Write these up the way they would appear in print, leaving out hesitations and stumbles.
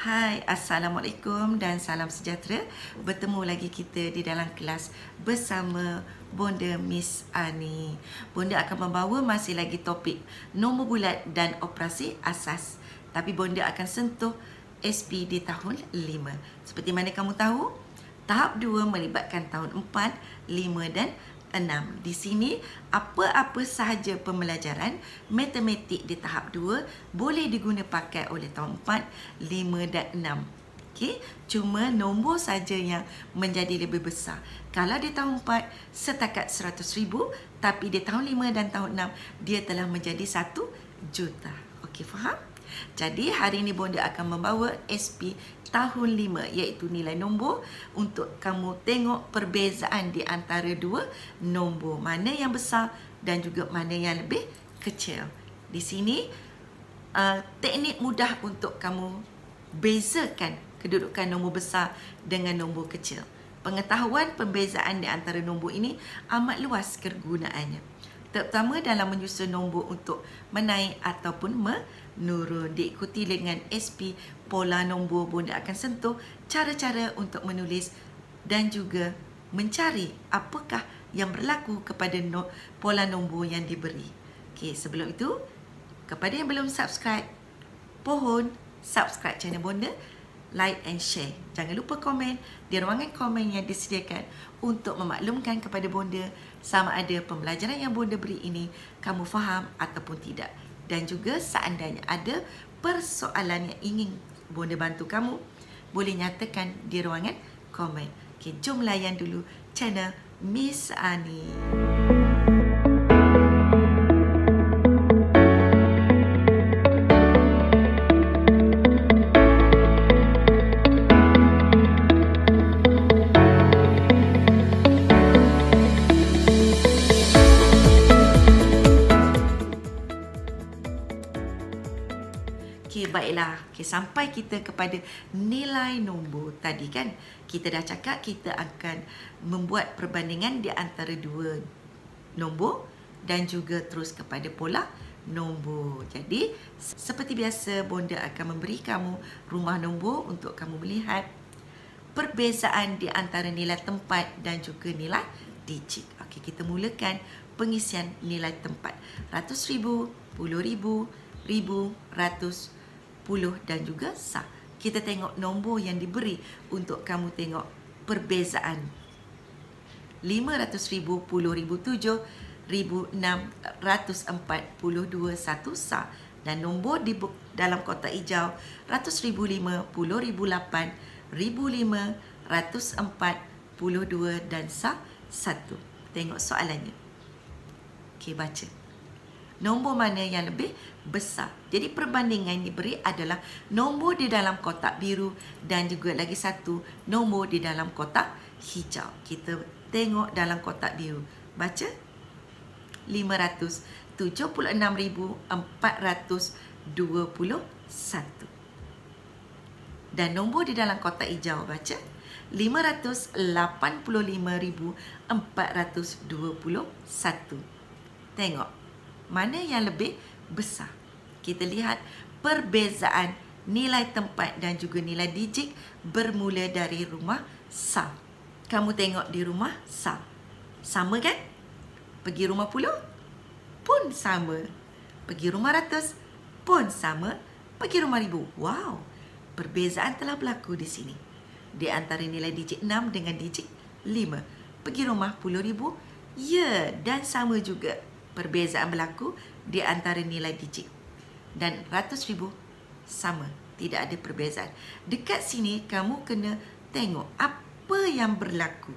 Hai, Assalamualaikum dan salam sejahtera. Bertemu lagi kita di dalam kelas bersama Bonda Miss Ani. Bonda akan membawa masih lagi topik nombor bulat dan operasi asas. Tapi Bonda akan sentuh SP di tahun 5. Seperti mana kamu tahu, tahap 2 melibatkan tahun 4, 5 dan 6. Di sini, apa-apa sahaja pembelajaran matematik di tahap 2 boleh diguna pakai oleh tahun 4, 5 dan 6. Okey, cuma nombor saja yang menjadi lebih besar. Kalau di tahun 4 setakat 100,000, tapi di tahun 5 dan tahun 6 dia telah menjadi 1 juta. Okey, faham? Jadi hari ini Bonda akan membawa SP tahun 5 iaitu nilai nombor untuk kamu tengok perbezaan di antara dua nombor, mana yang besar dan juga mana yang lebih kecil. Di sini teknik mudah untuk kamu bezakan kedudukan nombor besar dengan nombor kecil. Pengetahuan pembezaan di antara nombor ini amat luas kegunaannya, terutama dalam menyusun nombor untuk menaik ataupun menurun. Diikuti dengan SP pola nombor, Bonda akan sentuh cara-cara untuk menulis dan juga mencari apakah yang berlaku kepada pola nombor yang diberi. Okey, sebelum itu, kepada yang belum subscribe, mohon subscribe channel Bonda, like and share. Jangan lupa komen di ruangan komen yang disediakan untuk memaklumkan kepada Bonda sama ada pembelajaran yang Bonda beri ini kamu faham ataupun tidak. Dan juga seandainya ada persoalan yang ingin Bonda bantu kamu, boleh nyatakan di ruangan komen. Okey, jom layan dulu channel Miss Ani. Okey, baiklah. Okey, sampai kita kepada nilai nombor tadi kan. Kita dah cakap kita akan membuat perbandingan di antara dua nombor dan juga terus kepada pola nombor. Jadi, seperti biasa Bonda akan memberi kamu rumah nombor untuk kamu melihat perbezaan di antara nilai tempat dan juga nilai digit. Okey, kita mulakan pengisian nilai tempat. 100,000, 10,000, 1,000, 100, 10 dan juga sah. Kita tengok nombor yang diberi untuk kamu tengok perbezaan. 500,000, 10,000, 7, 1,642 1 sah. Dan nombor di dalam kotak hijau 100,005, 10,008, 1,005, 142 dan sah 1. Tengok soalannya. Okey, baca. Nombor mana yang lebih besar? Jadi perbandingan yang diberi adalah nombor di dalam kotak biru dan juga lagi satu nombor di dalam kotak hijau. Kita tengok dalam kotak biru. Baca. 576,421. Dan nombor di dalam kotak hijau, baca. 585,421. Tengok mana yang lebih besar. Kita lihat perbezaan nilai tempat dan juga nilai digit bermula dari rumah sah. Kamu tengok di rumah sah. Sama kan? Pergi rumah 10 pun sama. Pergi rumah 100 pun sama. Pergi rumah 1000. Wow. Perbezaan telah berlaku di sini. Di antara nilai digit 6 dengan digit 5. Pergi rumah 10,000. Ya, dan sama juga. Perbezaan berlaku di antara nilai digit. Dan 100,000 sama. Tidak ada perbezaan. Dekat sini kamu kena tengok apa yang berlaku.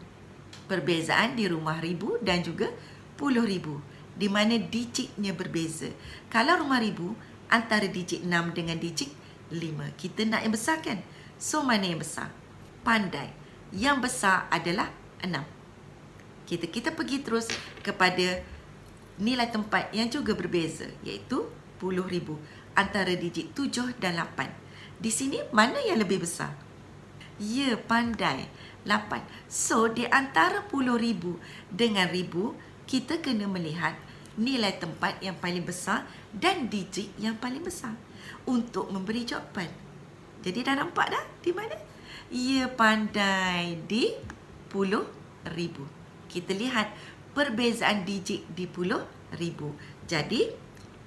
Perbezaan di rumah 1,000 dan juga 10,000. Di mana digitnya berbeza. Kalau rumah 1,000 antara digit 6 dengan digit 5. Kita nak yang besar kan? So mana yang besar? Pandai. Yang besar adalah 6. Kita pergi terus kepada nilai tempat yang juga berbeza, iaitu 10,000 antara digit 7 dan 8. Di sini mana yang lebih besar? Ya, pandai. 8. So, di antara 10,000 dengan 1,000, kita kena melihat nilai tempat yang paling besar dan digit yang paling besar untuk memberi jawapan. Jadi dah nampak dah di mana? Ya, pandai di puluh ribu. Kita lihat perbezaan digit di puluh ribu. Jadi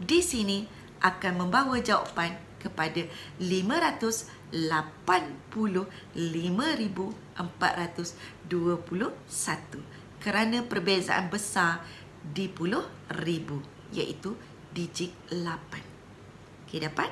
di sini akan membawa jawapan kepada 585,421 kerana perbezaan besar di puluh ribu, iaitu digit 8. Okey, dapat?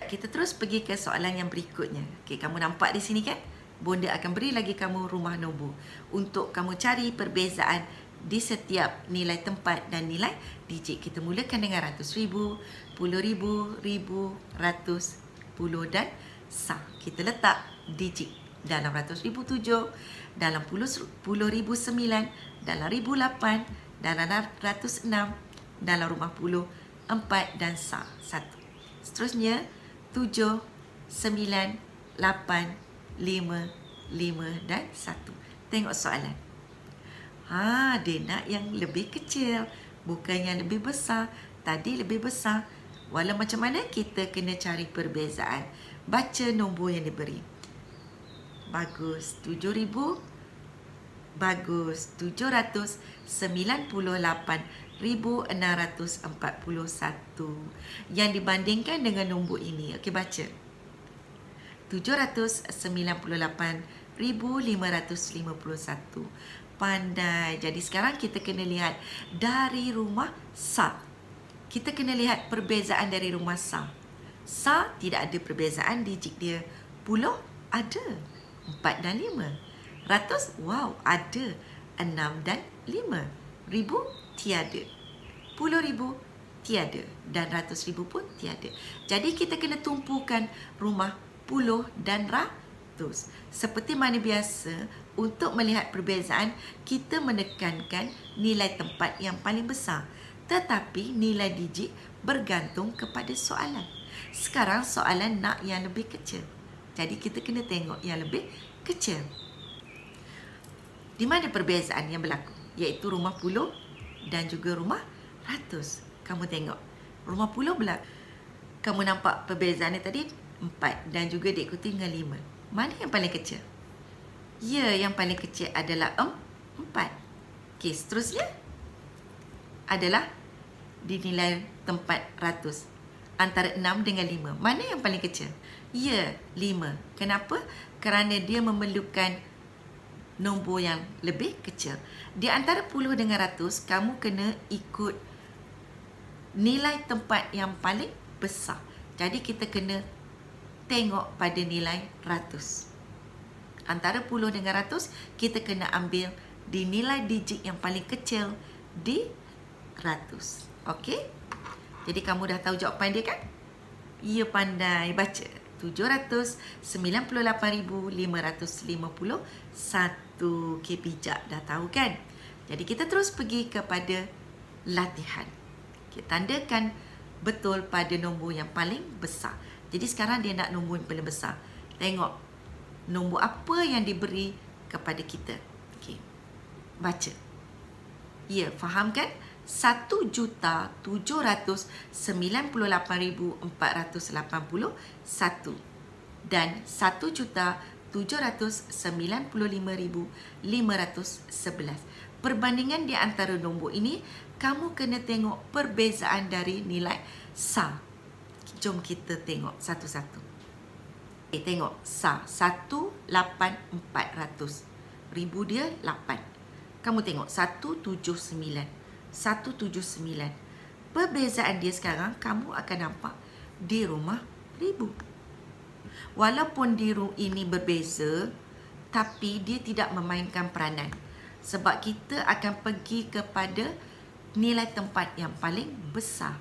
Kita terus pergi ke soalan yang berikutnya. Okey, kamu nampak di sini kan? Bonda akan beri lagi kamu rumah nombor untuk kamu cari perbezaan di setiap nilai tempat dan nilai digit. Kita mulakan dengan ratus ribu, puluh ribu, ribu, ratus, puluh dan sah. Kita letak digit dalam ratus ribu 7, dalam puluh ribu 9, dalam ribu 8, dalam ratus 6, dalam rumah puluh 4 dan sah 1. Seterusnya 7, 9, 8, 5, 5 dan 1. Tengok soalan. Dia nak yang lebih kecil, bukan yang lebih besar. Tadi lebih besar. Walau macam mana, kita kena cari perbezaan. Baca nombor yang diberi. Bagus, 7,000. Bagus, 798,641. Yang dibandingkan dengan nombor ini. Okey, baca. 798,551. Pandai. Jadi sekarang kita kena lihat dari rumah sah. Kita kena lihat perbezaan dari rumah sah. Sah tidak ada perbezaan digit dia. Puluh ada. 4 dan 5. Ratus, wow, ada. 6 dan 5. Ribu, tiada. Puluh ribu, tiada. Dan ratus ribu pun tiada. Jadi kita kena tumpukan rumah puluh dan ratus. Seperti mana biasa, untuk melihat perbezaan, kita menekankan nilai tempat yang paling besar. Tetapi nilai digit bergantung kepada soalan. Sekarang soalan nak yang lebih kecil. Jadi kita kena tengok yang lebih kecil. Di mana perbezaan yang berlaku? Iaitu rumah puluh dan juga rumah ratus. Kamu tengok. Rumah puluh berlaku. Kamu nampak perbezaannya tadi 4 dan juga diikuti dengan 5. Mana yang paling kecil? Ya, yang paling kecil adalah 4. Okey, seterusnya adalah di nilai tempat ratus. Antara 6 dengan 5. Mana yang paling kecil? Ya, 5. Kenapa? Kerana dia memerlukan nombor yang lebih kecil. Di antara puluh dengan ratus, kamu kena ikut nilai tempat yang paling besar. Jadi kita kena tengok pada nilai ratus. Antara puluh dengan ratus, kita kena ambil di nilai digit yang paling kecil di ratus. Okey? Jadi kamu dah tahu jawapan dia kan? Ya, pandai. Baca. 798,551. Okey, bijak. Dah tahu kan? Jadi kita terus pergi kepada latihan. Kita tandakan betul pada nombor yang paling besar. Jadi sekarang dia nak nombor yang paling besar. Tengok nombor apa yang diberi kepada kita. Okey. Baca. Ya, faham kan? 1,798,481 dan 1,795,511. Perbandingan di antara nombor ini, kamu kena tengok perbezaan dari nilai sah. Jom kita tengok satu-satu. Tengok sah 1,8400. Ribu dia 8. Kamu tengok 179. 179. Perbezaan dia sekarang kamu akan nampak di rumah ribu. Walaupun di rumah ini berbeza, tapi dia tidak memainkan peranan. Sebab kita akan pergi kepada nilai tempat yang paling besar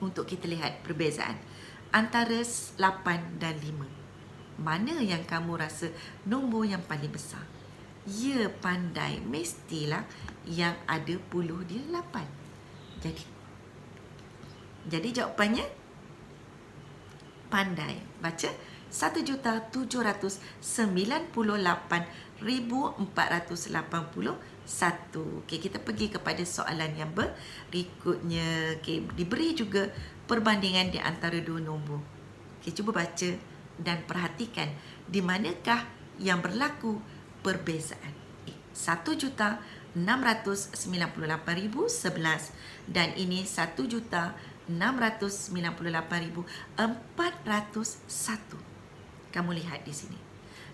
untuk kita lihat perbezaan antara 8 dan 5. Mana yang kamu rasa nombor yang paling besar? Ya, pandai. Mestilah yang ada puluh dia 8. Jadi jawapannya pandai. Baca 1,798,481. Okey, kita pergi kepada soalan yang berikutnya. Okey, diberi juga perbandingan di antara dua nombor. Okey, cuba baca dan perhatikan di manakah yang berlaku perbezaan. 1.698.011 dan ini 1.698.401. Kamu lihat di sini.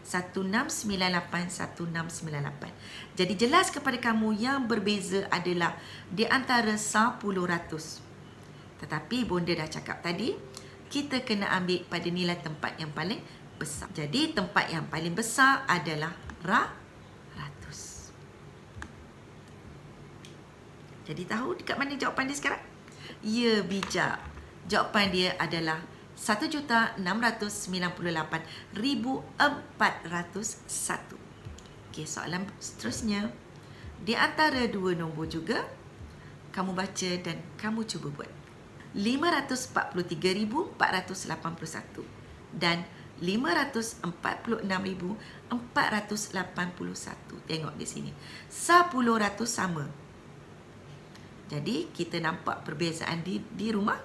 1698. Jadi jelas kepada kamu yang berbeza adalah di antara 10 ratus. Tetapi bonda dah cakap tadi, kita kena ambil pada nilai tempat yang paling besar. Jadi tempat yang paling besar adalah ratus. Jadi tahu dekat mana jawapan dia sekarang? Ya, bijak. Jawapan dia adalah 1.698.401. Okey, soalan seterusnya. Di antara dua nombor juga, kamu baca dan kamu cuba buat. 543.481 dan 546.481. Tengok di sini. 10 ratus sama. Jadi, kita nampak perbezaan di rumah?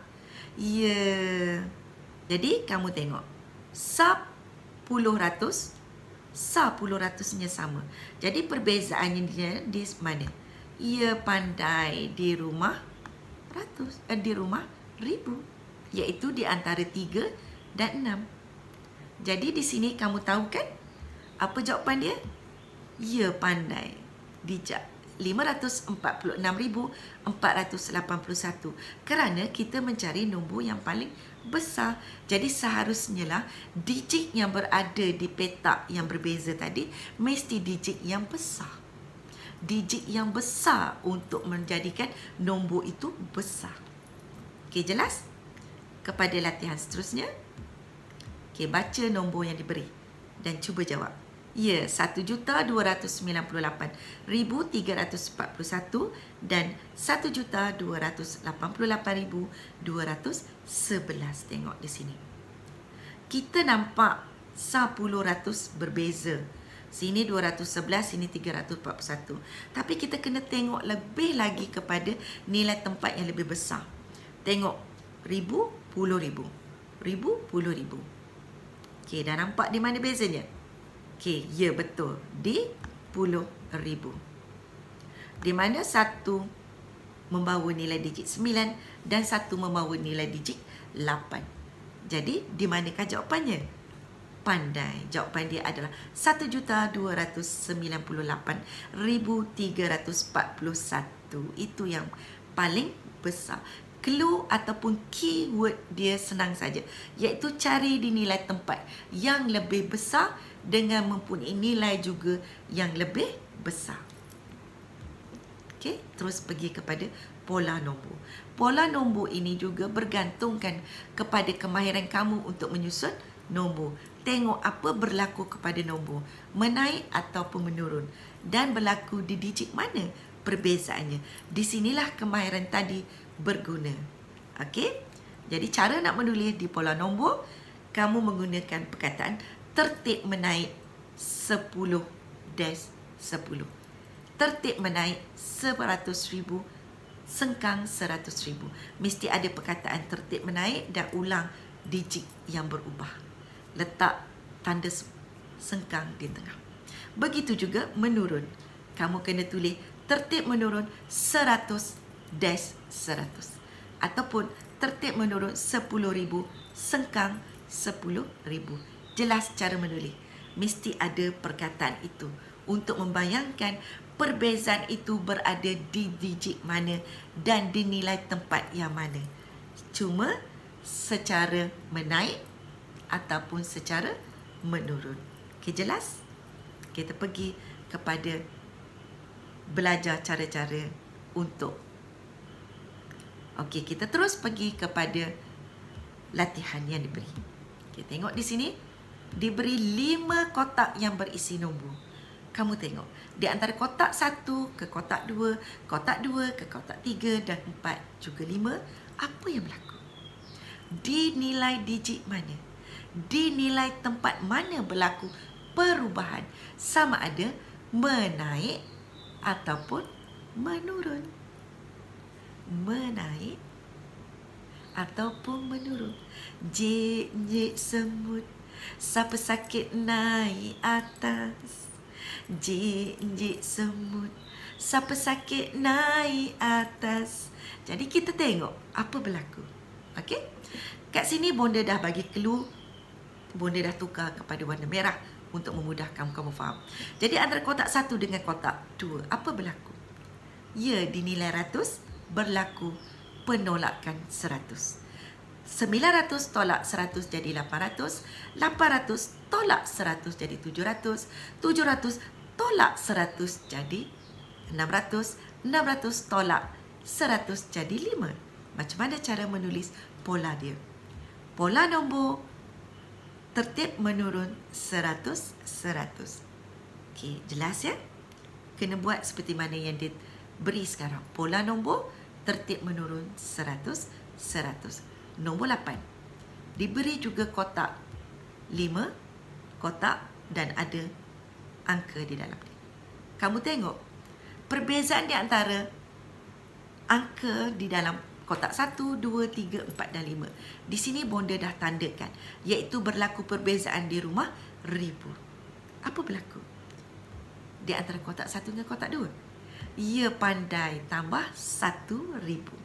Ya. Jadi, kamu tengok. 10 ratusnya sama. Jadi, perbezaannya dia di mana? Ia pandai di rumah ratus. Di rumah ribu. Iaitu di antara 3 dan 6. Jadi, di sini kamu tahu kan? Apa jawapan dia? Ya, pandai. Bijak. 546.481 kerana kita mencari nombor yang paling besar. Jadi seharusnya lah digit yang berada di petak yang berbeza tadi mesti digit yang besar. Digit yang besar untuk menjadikan nombor itu besar. Okey, jelas? Kepada latihan seterusnya. Okey, baca nombor yang diberi dan cuba jawab. Ya, 1.298.341 dan 1.288.211. Tengok di sini. Kita nampak 10 ratus berbeza. Sini 211, sini 341. Tapi kita kena tengok lebih lagi kepada nilai tempat yang lebih besar. Tengok ribu, puluh ribu. Ribu, puluh ribu. Okey, dah nampak di mana bezanya? Okey, ya betul. Di puluh ribu. Di mana satu membawa nilai digit 9 dan satu membawa nilai digit 8. Jadi, di manakah jawapannya? Pandai. Jawapan dia adalah 1.298.341. Itu yang paling besar. Clue ataupun keyword dia senang saja. Iaitu cari di nilai tempat yang lebih besar dengan mempunyai nilai juga yang lebih besar. Okey, terus pergi kepada pola nombor. Pola nombor ini juga bergantungkan kepada kemahiran kamu untuk menyusun nombor. Tengok apa berlaku kepada nombor, menaik ataupun menurun dan berlaku di digit mana perbezaannya. Di sinilah kemahiran tadi berguna. Okey? Jadi cara nak menulis di pola nombor, kamu menggunakan perkataan tertib menaik 10-10. Tertib menaik 100,000 sengkang 100,000. Mesti ada perkataan tertib menaik dan ulang digit yang berubah. Letak tanda sengkang di tengah. Begitu juga menurun. Kamu kena tulis tertib menurun 100-100 ataupun tertib menurun 10,000 sengkang 10,000. Jelas cara menulis. Mesti ada perkataan itu untuk membayangkan perbezaan itu berada di digit mana dan di nilai tempat yang mana. Cuma secara menaik ataupun secara menurun. Okey, jelas? Kita pergi kepada belajar cara-cara untuk. Okey, kita terus pergi kepada latihan yang diberi. Okey, tengok di sini. Diberi 5 kotak yang berisi nombor. Kamu tengok. Di antara kotak 1 ke kotak 2, kotak 2 ke kotak 3 dan 4 juga 5, apa yang berlaku? Di nilai digit mana? Di nilai tempat mana berlaku perubahan? Sama ada menaik ataupun menurun. Menaik ataupun menurun. J semut, Siapa sakit naik atas, jik semut. Siapa sakit naik atas. Jadi kita tengok apa berlaku. Okey? Kat sini bonda dah bagi clue. Bonda dah tukar kepada warna merah untuk memudahkan kamu faham. Jadi antara kotak 1 dengan kotak 2, apa berlaku? Ya, dinilai ratus, berlaku penolakan 100. 900 tolak 100 jadi 800. 800 tolak 100 jadi 700. 700 tolak 100 jadi 600. 600 tolak 100 jadi 5. Macam mana cara menulis pola dia? Pola nombor tertib menurun 100, 100. Okey, jelas ya? Kena buat seperti mana yang diberi sekarang. Pola nombor tertib menurun 100, 100. Nombor 8. Diberi juga kotak 5, kotak dan ada angka di dalam dia. Kamu tengok perbezaan di antara angka di dalam kotak 1, 2, 3, 4 dan 5. Di sini bonda dah tandakan, iaitu berlaku perbezaan di rumah ribu. Apa berlaku di antara kotak 1 dengan kotak 2? Ia pandai tambah 1,000.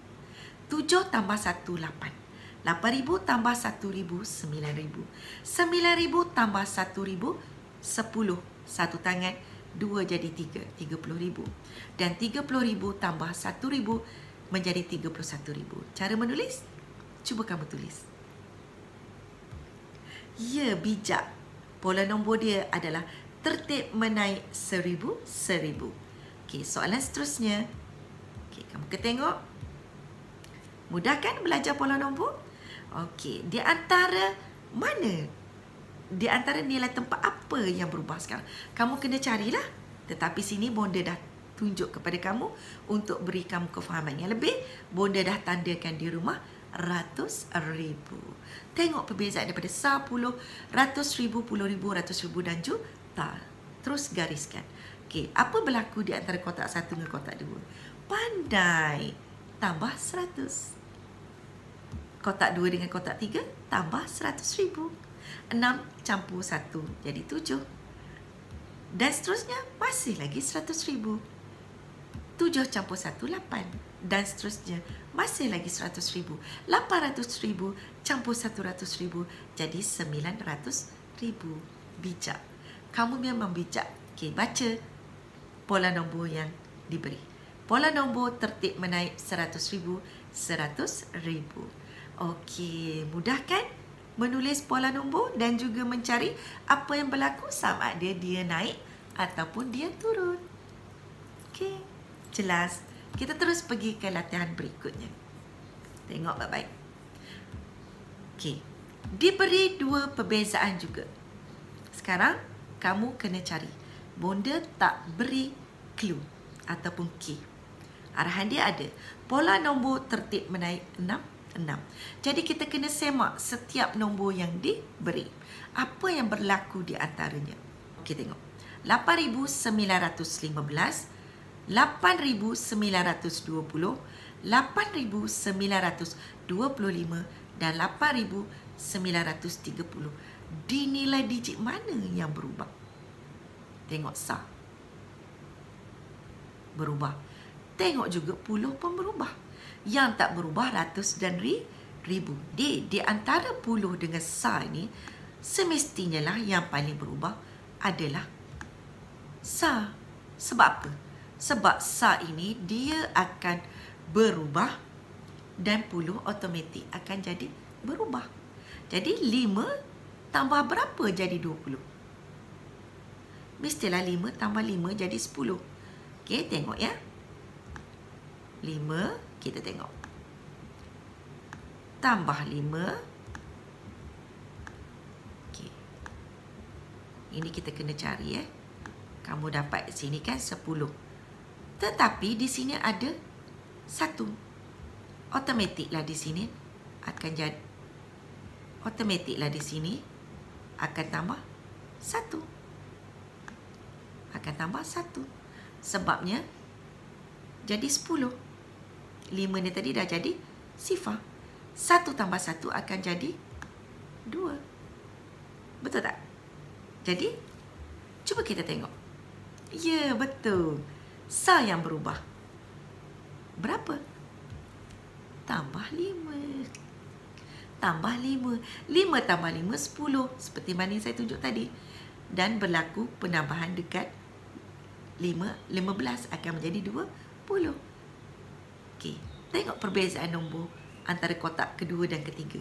7 tambah 1, 8. 8,000 tambah 1,000, 9,000. 9,000 tambah 1,000, 10. Satu tangan, 2 jadi 3, 30,000. Dan 30,000 tambah 1,000 menjadi 31,000. Cara menulis? Cuba kamu tulis. Ya, bijak. Pola nombor dia adalah tertib menaik 1,000, 1,000. Okey, soalan seterusnya. Okey, kamu tengok. Mudah kan belajar pola nombor? Okey, di antara mana? Di antara nilai tempat apa yang berubah sekarang? Kamu kena carilah. Tetapi sini bonda dah tunjuk kepada kamu untuk beri kamu kefahaman yang lebih. Bonda dah tandakan di rumah ratus ribu. Tengok perbezaan daripada 10, ratus ribu, puluh ribu, ratus ribu dan juta. Terus gariskan. Okey, apa berlaku di antara kotak 1 dengan kotak 2? Pandai tambah 100. Kotak 2 dengan kotak 3 tambah 100,000. 6 campur 1 jadi 7. Dan seterusnya masih lagi 100,000. 7 campur 1, 8. Dan seterusnya masih lagi 100,000. 800,000 campur 100,000 jadi 900,000. Bijak. Kamu memang bijak. Okey, baca pola nombor yang diberi. Pola nombor tertib menaik 100,000, 100,000. Okey, mudah kan menulis pola nombor dan juga mencari apa yang berlaku sama ada dia naik ataupun dia turun. Okey, jelas. Kita terus pergi ke latihan berikutnya. Tengok baik-baik. Okey, diberi 2 perbezaan juga. Sekarang kamu kena cari. Bonda tak beri clue ataupun key. Arahan dia ada. Pola nombor tertib menaik 6. Jadi kita kena semak setiap nombor yang diberi. Apa yang berlaku di antaranya? Okey, tengok. 8,915, 8,920, 8,925 dan 8,930. Dinilai digit mana yang berubah? Tengok sah. Berubah. Tengok juga puluh pun berubah. Yang tak berubah ratus dan ribu. Di antara puluh dengan sah ini, semestinya lah yang paling berubah adalah sah. Sebab apa? Sebab sah ini dia akan berubah dan puluh automatik akan jadi berubah. Jadi 5 tambah berapa jadi 20? Mestilah 5 tambah 5 jadi 10. Okey, tengok ya. 5, kita tengok. Tambah 5. Okey. Ini kita kena cari ya. Kamu dapat sini kan 10. Tetapi di sini ada 1. Automatiklah di sini akan jadi. Automatiklah di sini akan tambah 1. Akan tambah 1. Sebabnya jadi 10. 5 ni tadi dah jadi sifar. 1 tambah 1 akan jadi 2. Betul tak? Jadi, cuba kita tengok. Ya, betul. Sa yang berubah. Berapa? Tambah 5. Tambah 5. 5 tambah 5, 10. Seperti mana yang saya tunjuk tadi. Dan berlaku penambahan dekat 15 akan menjadi 20. Okey, tengok perbezaan nombor antara kotak kedua dan ketiga.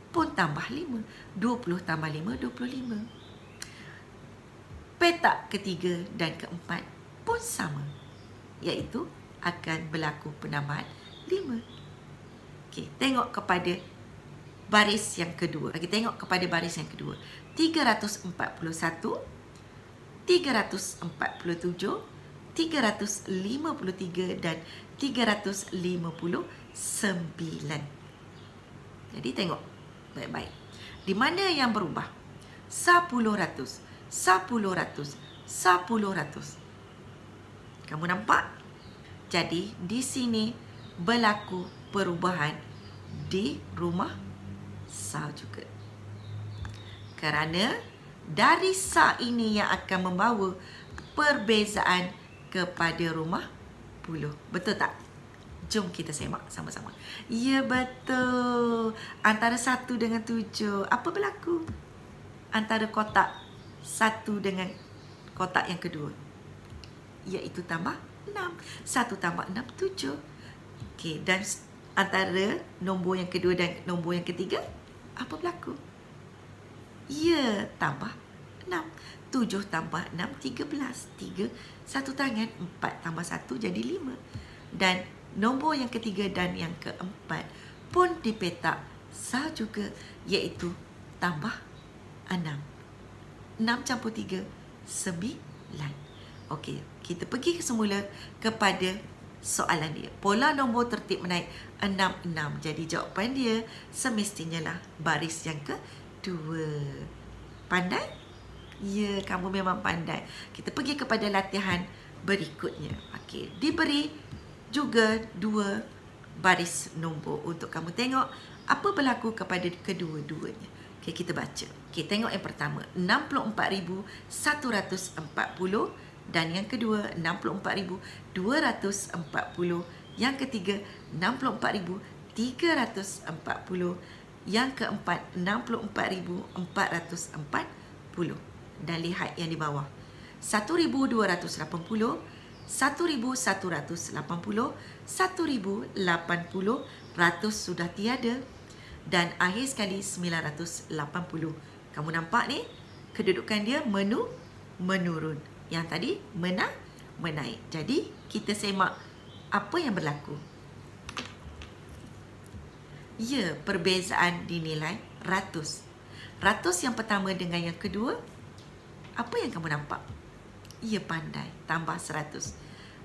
Pun tambah 5. 20 tambah 5, 25. Petak ketiga dan keempat pun sama. Iaitu akan berlaku penambahan 5. Okey, tengok kepada baris yang kedua. Kita tengok kepada baris yang kedua. 341, 347, 353 dan 359. Jadi tengok baik-baik. Di mana yang berubah? 10 ratus. Kamu nampak? Jadi di sini berlaku perubahan di rumah sa juga. Kerana dari sa ini yang akan membawa perbezaan kepada rumah puluh. Betul tak? Jom kita semak sama-sama. Ya, betul. Antara 1 dengan 7, apa berlaku? Antara kotak 1 dengan kotak yang kedua. Iaitu tambah 6. 1 tambah 6, 7. Okey, dan antara nombor yang kedua dan nombor yang ketiga, apa berlaku? Ya, tambah 6. 7 tambah 6, 13. 3, 1 tangan. 4 tambah 1 jadi 5. Dan nombor yang ketiga dan yang keempat pun dipetak sa juga, iaitu tambah 6. 6 campur 3, 9. Okey, kita pergi semula kepada soalan dia. Pola nombor tertib menaik 66. Jadi jawapan dia semestinya lah baris yang kedua. Pandai? Ya, kamu memang pandai. Kita pergi kepada latihan berikutnya. Okey, diberi juga 2 baris nombor untuk kamu tengok apa berlaku kepada kedua-duanya. Okey, kita baca. Okey, tengok yang pertama, 64,140 dan yang kedua 64,240, yang ketiga 64,340, yang keempat 64,440. Dan lihat yang di bawah. 1,280, 1,180, 1,080, ratus sudah tiada, dan akhir sekali 980. Kamu nampak ni? Kedudukan dia menurun. Yang tadi menaik. Jadi kita semak apa yang berlaku. Ya, perbezaan dinilai ratus. Ratus yang pertama dengan yang kedua, apa yang kamu nampak? Ya, pandai. Tambah 100.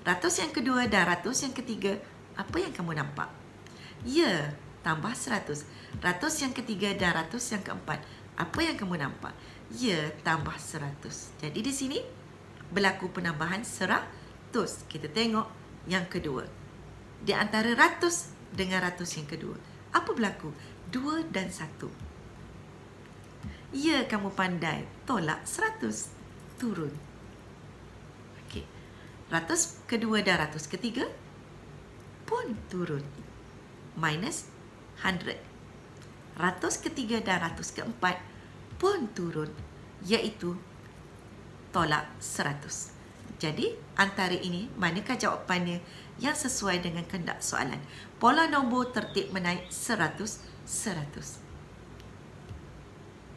Ratus yang kedua dan ratus yang ketiga, apa yang kamu nampak? Ya, tambah 100. Ratus yang ketiga dan ratus yang keempat, apa yang kamu nampak? Ya, tambah 100. Jadi di sini berlaku penambahan 100. Kita tengok yang kedua. Di antara ratus dengan ratus yang kedua, apa berlaku? 2 dan 1. Ya, kamu pandai. Tolak 100. Turun. Okey. Ratus kedua dan ratus ketiga pun turun. Minus 100. Ratus ketiga dan ratus keempat pun turun. Iaitu tolak 100. Jadi, antara ini, manakah jawapannya yang sesuai dengan kehendak soalan? Pola nombor tertib menaik 100, 100.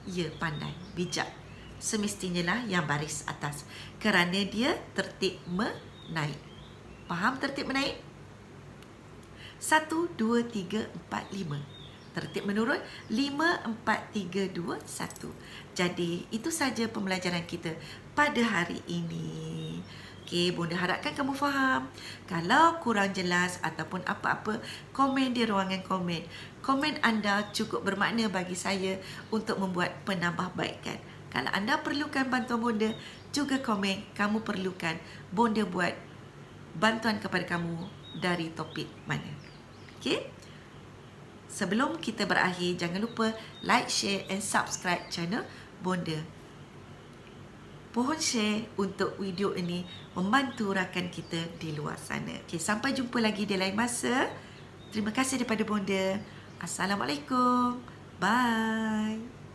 Ya, pandai, bijak. Semestinya lah yang baris atas. Kerana dia tertib menaik. Faham tertib menaik? 1, 2, 3, 4, 5. Tertib menurun 5, 4, 3, 2, 1. Jadi, itu saja pembelajaran kita pada hari ini. Okey, Bunda harapkan kamu faham. Kalau kurang jelas ataupun apa-apa, komen di ruangan komen. Komen anda cukup bermakna bagi saya untuk membuat penambahbaikan. Kalau anda perlukan bantuan Bunda, juga komen kamu perlukan Bunda buat bantuan kepada kamu dari topik mana. Okey? Sebelum kita berakhir, jangan lupa like, share and subscribe channel Bonda Pohon share untuk video ini membantu rakan kita di luar sana. Okey, sampai jumpa lagi di lain masa. Terima kasih daripada Bonda. Assalamualaikum. Bye.